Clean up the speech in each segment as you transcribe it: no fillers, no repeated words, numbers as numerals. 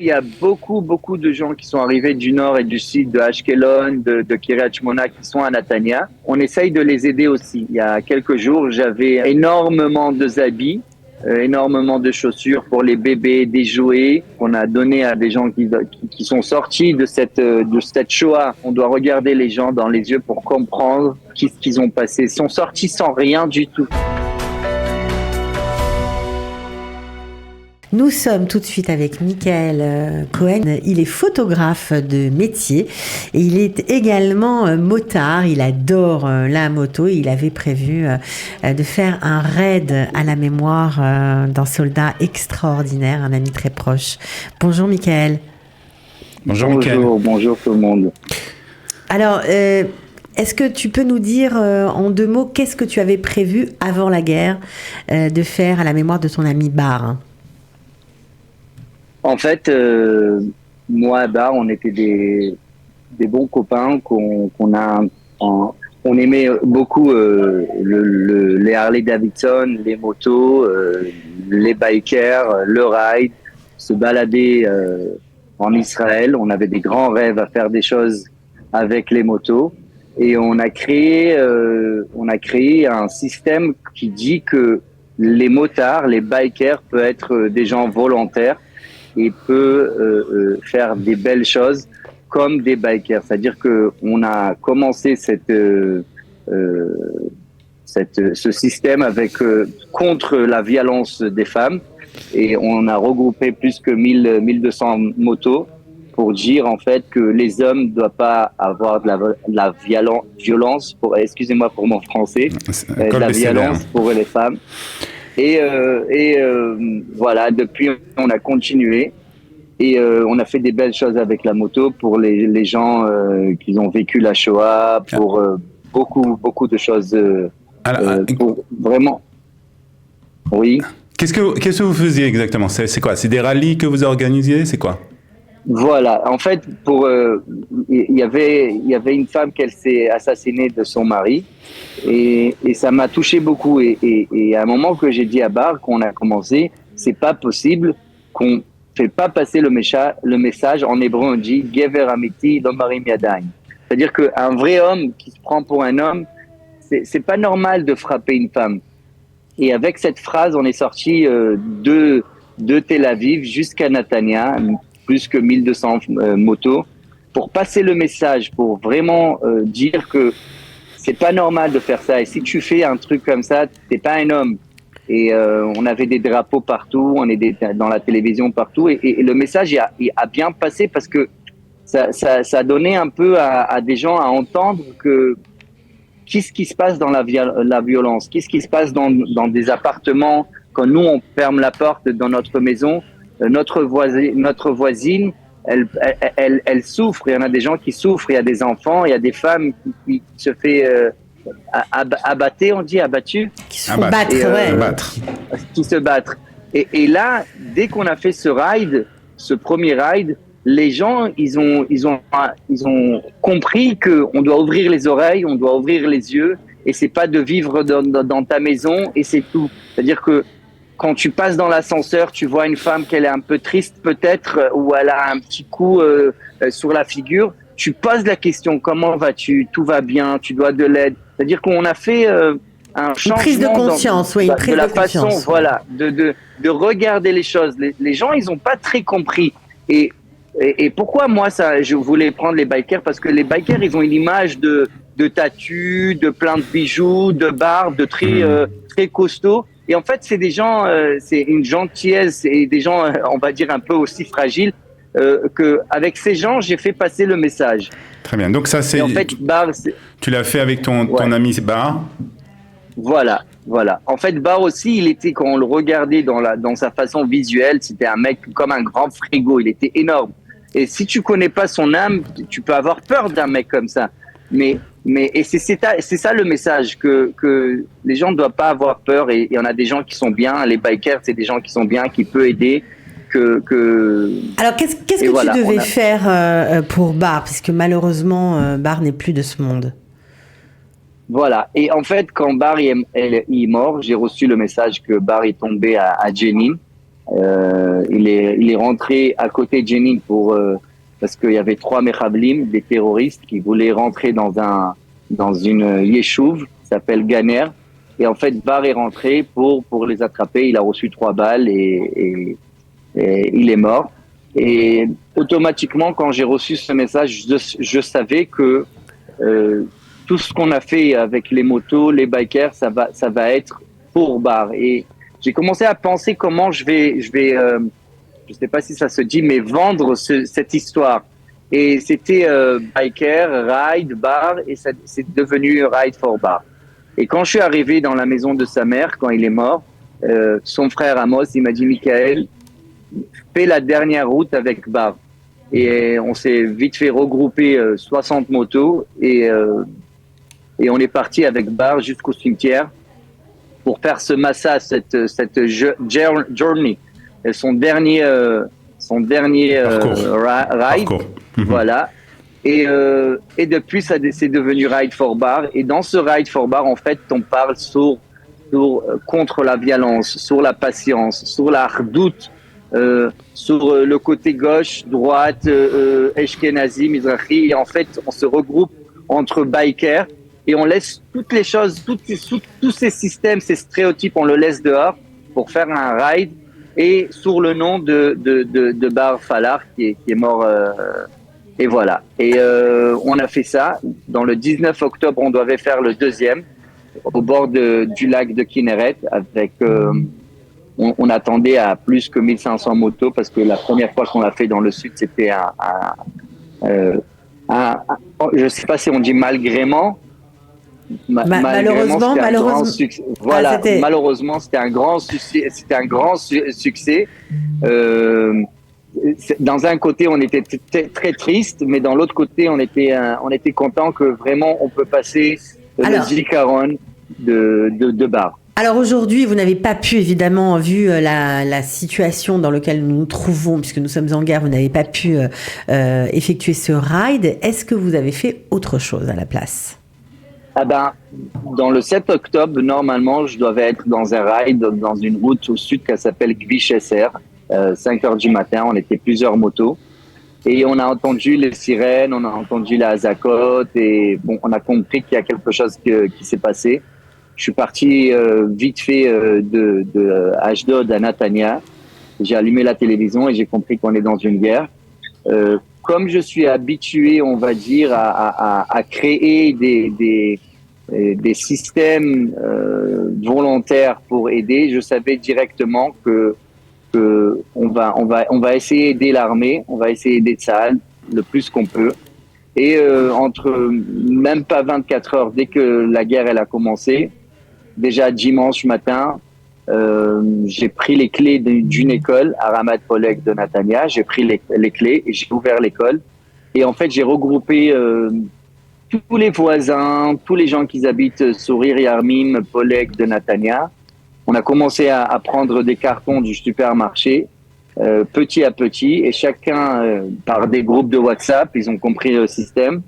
Il y a beaucoup de gens qui sont arrivés du nord et du sud, de Ashkelon, de Kiryat Shmona, qui sont à Natania. On essaye de les aider aussi. Il y a quelques jours, j'avais énormément de habits, énormément de chaussures pour les bébés, des jouets qu'on a donné à des gens qui sont sortis de cette Shoah. On doit regarder les gens dans les yeux pour comprendre qu'est-ce qu'ils ont passé. Ils sont sortis sans rien du tout. Nous sommes tout de suite avec Michael Cohen. Il est photographe de métier et il est également motard. Il adore la moto. Il avait prévu de faire un raid à la mémoire d'un soldat extraordinaire, un ami très proche. Bonjour Michael. Bonjour Michael. Bonjour tout le monde. Alors, est-ce que tu peux nous dire en 2 mots qu'est-ce que tu avais prévu avant la guerre de faire à la mémoire de ton ami Bar? En fait, moi et Bar, on était des bons copains on aimait beaucoup les Harley Davidson, les motos, les bikers, le ride, se balader en Israël. On avait des grands rêves à faire des choses avec les motos et on a créé un système qui dit que les motards, les bikers peuvent être des gens volontaires et peut faire des belles choses comme des bikers. C'est-à-dire que on a commencé ce système avec contre la violence des femmes et on a regroupé plus que 1200 motos pour dire en fait que les hommes ne doivent pas avoir de la violence excusez-moi pour mon français, de la violence pour les femmes. Et voilà, depuis on a continué et on a fait des belles choses avec la moto pour les gens qui ont vécu la Shoah, pour beaucoup de choses. Pour vraiment. Oui. Qu'est-ce que vous faisiez exactement? C'est quoi? C'est des rallyes que vous organisiez? C'est quoi? Voilà. En fait, il y avait une femme qui s'est assassinée de son mari. Et ça m'a touché beaucoup. Et à un moment que j'ai dit à Bar, qu'on a commencé, c'est pas possible qu'on fait pas passer le message. En hébreu, on dit Gever Amiti Lomarim Yadayim. C'est-à-dire qu'un vrai homme qui se prend pour un homme, c'est pas normal de frapper une femme. Et avec cette phrase, on est sorti de Tel Aviv jusqu'à Natania, plus que 1200 motos, pour passer le message, pour vraiment dire que c'est pas normal de faire ça. Et si tu fais un truc comme ça, t'es pas un homme. Et on avait des drapeaux partout, on est dans la télévision partout. Et le message il a bien passé parce que ça donnait un peu à des gens à entendre que qu'est-ce qui se passe dans la violence, qu'est-ce qui se passe dans des appartements quand nous on ferme la porte dans notre maison, notre voisine. Elle souffre, il y en a des gens qui souffrent, il y a des enfants, il y a des femmes qui se fait abattre, on dit abattu, qui se font battre, qui se battent. Et là, dès qu'on a fait ce premier ride, les gens ils ont compris que on doit ouvrir les oreilles, on doit ouvrir les yeux, et c'est pas de vivre dans ta maison et c'est tout. C'est-à-dire que quand tu passes dans l'ascenseur, tu vois une femme qu'elle est un peu triste peut-être, ou elle a un petit coup sur la figure, tu poses la question, comment vas-tu? Tout va bien? Tu dois de l'aide? C'est-à-dire qu'on a fait un changement. Une prise de conscience, oui, une prise de façon, voilà, de regarder les choses. Les gens, ils n'ont pas très compris. Et pourquoi moi, je voulais prendre les bikers? Parce que les bikers, ils ont une image de tatu, de plein de bijoux, de barbe, de très costaud. Et en fait, c'est des gens, c'est une gentillesse et des gens, on va dire, un peu aussi fragiles, qu'avec ces gens, j'ai fait passer le message. Très bien. Donc ça, c'est... Et en fait, Bar, tu l'as fait avec ton ami Bar? Voilà. En fait, Bar aussi, il était, quand on le regardait dans sa façon visuelle, c'était un mec comme un grand frigo. Il était énorme. Et si tu connais pas son âme, tu peux avoir peur d'un mec comme ça. Mais c'est ça le message, que les gens ne doivent pas avoir peur, et il y en a des gens qui sont bien, les bikers, c'est des gens qui sont bien, qui peuvent aider. Alors qu'est-ce que voilà, tu devais faire pour Bar, puisque malheureusement Bar n'est plus de ce monde? Voilà, et en fait quand Bar est mort, j'ai reçu le message que Bar est tombé à Jenin, Il est rentré à côté de Jenin parce qu'il y avait 3 Mechablim, des terroristes, qui voulaient rentrer dans une yeshuv, qui s'appelle Ganer. Et en fait, Bar est rentré pour les attraper. Il a reçu 3 balles et il est mort. Et automatiquement, quand j'ai reçu ce message, je savais que tout ce qu'on a fait avec les motos, les bikers, ça va être pour Bar. Et j'ai commencé à penser comment je vais je sais pas si ça se dit, mais vendre cette histoire. Et c'était biker, ride, bar, et c'est devenu ride for bar. Et quand je suis arrivé dans la maison de sa mère, quand il est mort, son frère Amos, il m'a dit, Michael, fais la dernière route avec bar. Et on s'est vite fait regrouper 60 motos et on est parti avec bar jusqu'au cimetière pour faire ce massa, cette journey. Son dernier ride, voilà. Et depuis, c'est devenu Ride for Bar. Et dans ce Ride for Bar, en fait, on parle contre la violence, sur la patience, sur la redoute, sur le côté gauche, droite, Ashkenazi, Mizrahi. Et en fait, on se regroupe entre bikers et on laisse toutes les choses, tous ces systèmes, ces stéréotypes, on le laisse dehors pour faire un ride. Et sur le nom de Bar Falar qui est mort. Et voilà. Et on a fait ça. Dans le 19 octobre, on devait faire le deuxième au bord du lac de Kinneret. Avec, on attendait à plus que 1500 motos parce que la première fois qu'on l'a fait dans le sud, c'était je ne sais pas si on dit malgrément. Malheureusement. Voilà, malheureusement, c'était un grand succès. Dans un côté, on était très triste, mais dans l'autre côté, on était content que vraiment on peut passer le Zikaron de Bar. Alors aujourd'hui, vous n'avez pas pu, évidemment, vu la situation dans laquelle nous nous trouvons, puisque nous sommes en guerre, vous n'avez pas pu effectuer ce ride. Est-ce que vous avez fait autre chose à la place ? Dans le 7 octobre, normalement, je devais être dans un ride, dans une route au sud qui s'appelle Kvish SR, 5 heures du matin, on était plusieurs motos. Et on a entendu les sirènes, on a entendu la Hazakot, et bon, on a compris qu'il y a quelque chose qui s'est passé. Je suis parti vite fait de Ashdod à Natania. J'ai allumé la télévision et j'ai compris qu'on est dans une guerre. Comme je suis habitué, on va dire, à créer des systèmes volontaires pour aider, je savais directement que on va essayer d'aider l'armée, on va essayer d'aider Tsahal le plus qu'on peut. Et entre même pas 24 heures, dès que la guerre elle a commencé, déjà dimanche matin, j'ai pris les clés d'une école à Ramat Poleg de Natania. J'ai pris les clés et j'ai ouvert l'école. Et en fait, j'ai regroupé tous les voisins, tous les gens qui habitent sur Yarmim, Poleg de Natania. On a commencé à prendre des cartons du supermarché, petit à petit, et chacun, par des groupes de WhatsApp, ils ont compris le système.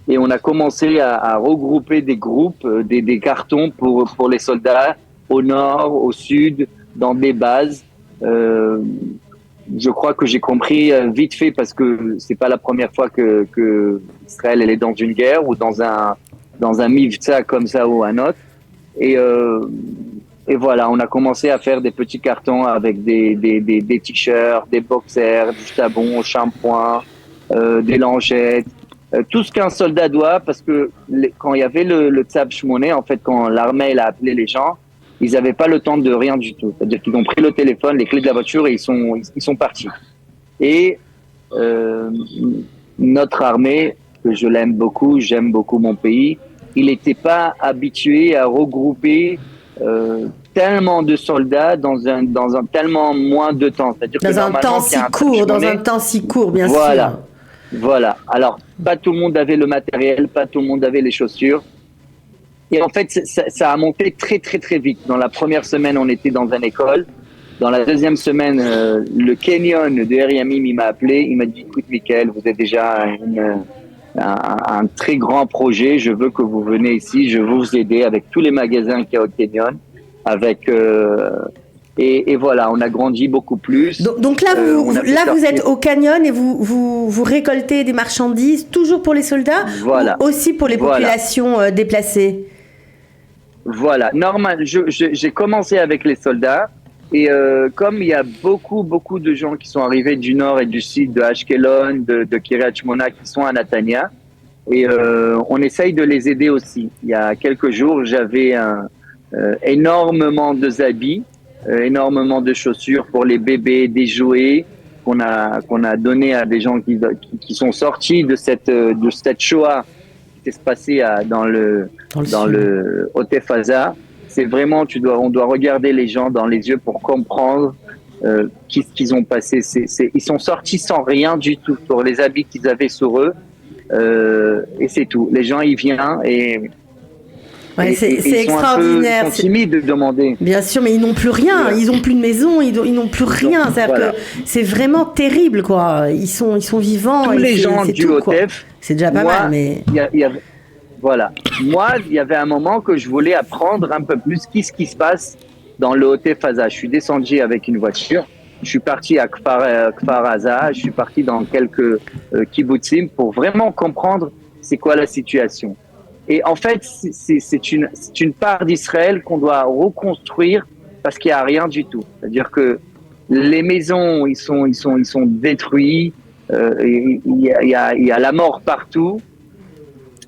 Et on a commencé à regrouper des groupes, des cartons pour les soldats au nord, au sud, dans des bases. Je crois que j'ai compris vite fait parce que c'est pas la première fois que Israël elle est dans une guerre ou dans un mivtza comme ça ou un autre. Et voilà, on a commencé à faire des petits cartons avec des t-shirts, des boxers, du savon, shampoing, des langettes, tout ce qu'un soldat doit, parce que quand il y avait le Tzab Shmoné, en fait, quand l'armée elle a appelé les gens, ils n'avaient pas le temps de rien du tout. C'est-à-dire qu'ils ont pris le téléphone, les clés de la voiture et ils sont partis. Et notre armée, que je l'aime beaucoup, j'aime beaucoup mon pays, il n'était pas habitué à regrouper tellement de soldats dans un tellement moins de temps. C'est-à-dire dans un temps si court, bien sûr. Voilà. Alors, pas tout le monde avait le matériel, pas tout le monde avait les chaussures. Et en fait, ça a monté très, très, très vite. Dans la première semaine, on était dans une école. Dans la deuxième semaine, le Kenyon de Eriamim, il m'a appelé. Il m'a dit, écoute, Michael, vous êtes déjà un très grand projet. Je veux que vous venez ici. Je veux vous aider avec tous les magasins qu'il y a au Kenyon, avec Et voilà, on a grandi beaucoup plus. Donc là, vous êtes au canyon et vous récoltez des marchandises, toujours pour les soldats, voilà. ou aussi pour les populations déplacées? Voilà, normal. J'ai commencé avec les soldats et comme il y a beaucoup de gens qui sont arrivés du nord et du sud, de Ashkelon, de Kiryat Shmona, qui sont à Netanya, et on essaye de les aider aussi. Il y a quelques jours, j'avais énormément de habits, énormément de chaussures pour les bébés, des jouets qu'on a donné à des gens qui sont sortis de cette Shoah qui s'est passée dans le Otef Haza. C'est vraiment, on doit regarder les gens dans les yeux pour comprendre qu'est-ce qu'ils ont passé. Ils sont sortis sans rien du tout, pour les habits qu'ils avaient sur eux, et c'est tout. Les gens, ils viennent et c'est extraordinaire. Ils sont timides de demander. Bien sûr, mais ils n'ont plus rien. Ils n'ont plus de maison. Ils n'ont plus rien. Voilà. C'est vraiment terrible, quoi. Ils sont vivants. Tous les gens du Otef. C'est déjà pas mal, mais. Voilà. Moi, il y avait un moment que je voulais apprendre un peu plus qu'est-ce qui se passe dans le Otef Haza. Je suis descendu avec une voiture. Je suis parti à Kfar Haza. Je suis parti dans quelques kibbutzim pour vraiment comprendre c'est quoi la situation. Et en fait, c'est une part d'Israël qu'on doit reconstruire parce qu'il n'y a rien du tout. C'est-à-dire que les maisons, ils sont détruits. Il y a la mort partout.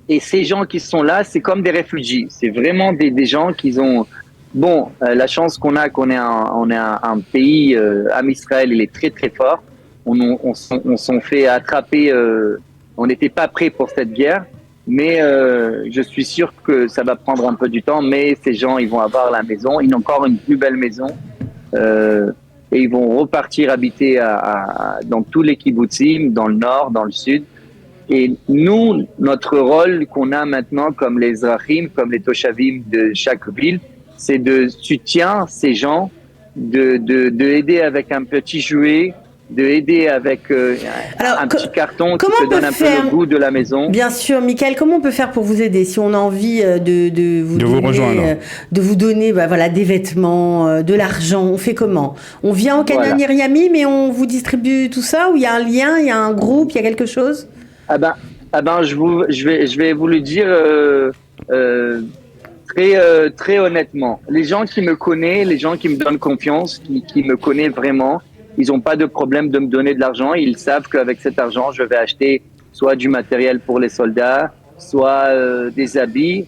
Et ces gens qui sont là, c'est comme des réfugiés. C'est vraiment des gens qui ont... Bon, la chance qu'on est un pays, Am Israël, il est très très fort. On s'en fait attraper. On n'était pas prêt pour cette guerre. Mais je suis sûr que ça va prendre un peu du temps. Mais ces gens, ils vont avoir la maison. Ils ont encore une plus belle maison. Et ils vont repartir habiter dans tous les kibbutzim, dans le nord, dans le sud. Et nous, notre rôle qu'on a maintenant comme les Zrachim, comme les Toshavim de chaque ville, c'est de soutien ces gens, de aider avec un petit jouet, de aider avec un petit carton qui te donne un peu le goût de la maison. Bien sûr, Michael, comment on peut faire pour vous aider si on a envie de vous donner des vêtements, de l'argent? On fait comment? On vient au Canyon Yeriamim mais on vous distribue tout ça, ou il y a un lien, il y a un groupe, il y a quelque chose? Je vais vous le dire très honnêtement. Les gens qui me connaissent, les gens qui me donnent confiance, qui me connaissent vraiment, ils n'ont pas de problème de me donner de l'argent. Ils savent qu'avec cet argent, je vais acheter soit du matériel pour les soldats, soit des habits,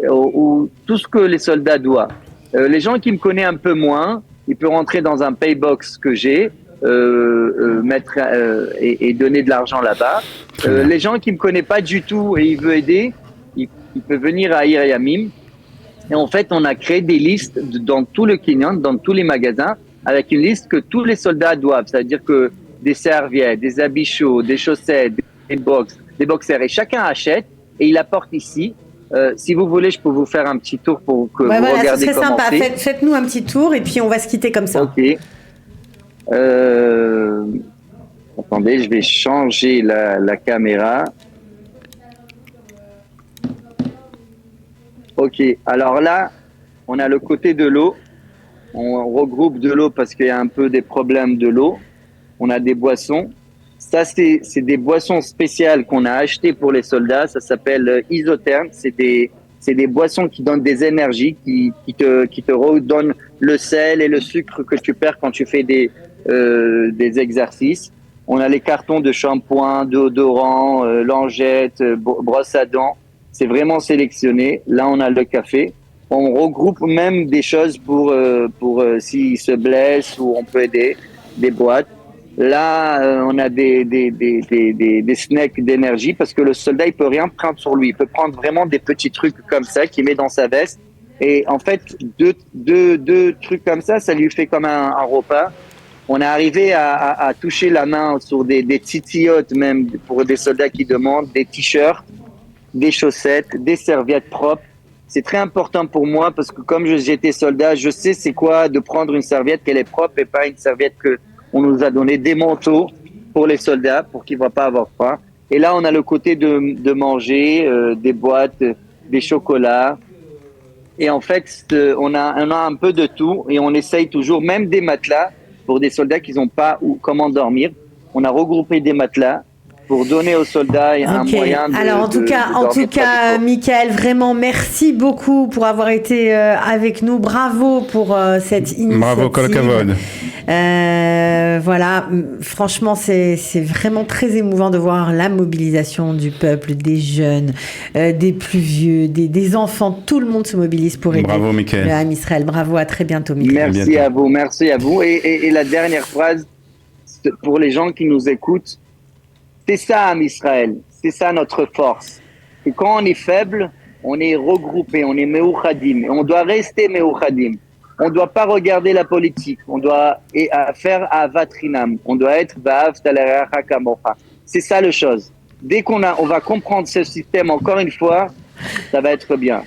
ou tout ce que les soldats doivent. Les gens qui me connaissent un peu moins, ils peuvent rentrer dans un paybox que j'ai, mettre et donner de l'argent là-bas. Les gens qui me connaissent pas du tout et ils veulent aider, ils peuvent venir à Yeriamim. Et en fait, on a créé des listes dans tout le Kenyan, dans tous les magasins, avec une liste que tous les soldats doivent. C'est-à-dire que des serviettes, des habits chauds, des chaussettes, des boxers, et chacun achète et il apporte ici. Si vous voulez, je peux vous faire un petit tour pour que vous regardiez ce serait comment sympa. c'est. Faites-nous un petit tour et puis on va se quitter comme ça. Ok. Attendez, je vais changer la caméra. Ok, alors là, on a le côté de l'eau. On regroupe de l'eau parce qu'il y a un peu des problèmes de l'eau. On a des boissons. Ça, c'est des boissons spéciales qu'on a achetées pour les soldats. Ça s'appelle isotherme. C'est des boissons qui donnent des énergies, qui te redonnent le sel et le sucre que tu perds quand tu fais des exercices. On a les cartons de shampoing, déodorant, lingettes, brosse à dents. C'est vraiment sélectionné. Là, on a le café. On regroupe même des choses pour s'ils se blessent ou on peut aider, des boîtes. Là, on a des snacks d'énergie parce que le soldat, il peut rien prendre sur lui. Il peut prendre vraiment des petits trucs comme ça qu'il met dans sa veste. Et en fait, deux trucs comme ça, ça lui fait comme un repas. On est arrivé à toucher la main sur des titiotes même pour des soldats qui demandent, des t-shirts, des chaussettes, des serviettes propres. C'est très important pour moi parce que comme j'étais soldat, je sais c'est quoi de prendre une serviette qu'elle est propre et pas une serviette que on nous a donné, des manteaux pour les soldats pour qu'ils ne vont pas avoir froid. Et là, on a le côté de manger, des boîtes, des chocolats. Et en fait, on a un peu de tout et on essaye toujours, même des matelas pour des soldats qui n'ont pas comment dormir. On a regroupé des matelas pour donner aux soldats un moyen de Alors en tout cas, Michael, vraiment merci beaucoup pour avoir été avec nous. Bravo pour cette initiative. Bravo, Kol Hakavod. Voilà, franchement, c'est vraiment très émouvant de voir la mobilisation du peuple, des jeunes, des plus vieux, des enfants. Tout le monde se mobilise pour aider le Ham Israël. Bravo, à très bientôt, Michael. Merci à vous. Et la dernière phrase, pour les gens qui nous écoutent, c'est ça, Ham Israël. C'est ça notre force. Et quand on est faible, on est regroupé, on est meuchadim. Et on doit rester meuchadim. On ne doit pas regarder la politique. On doit faire avat chinam. On doit être ba'avta l'ereacha kamocha. C'est ça la chose. Dès qu'on va comprendre ce système encore une fois, ça va être bien.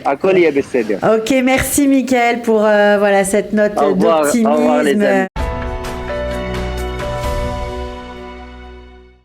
Akol yeh beseder. Ok, merci Michael pour cette note d'optimisme. Au revoir les amis.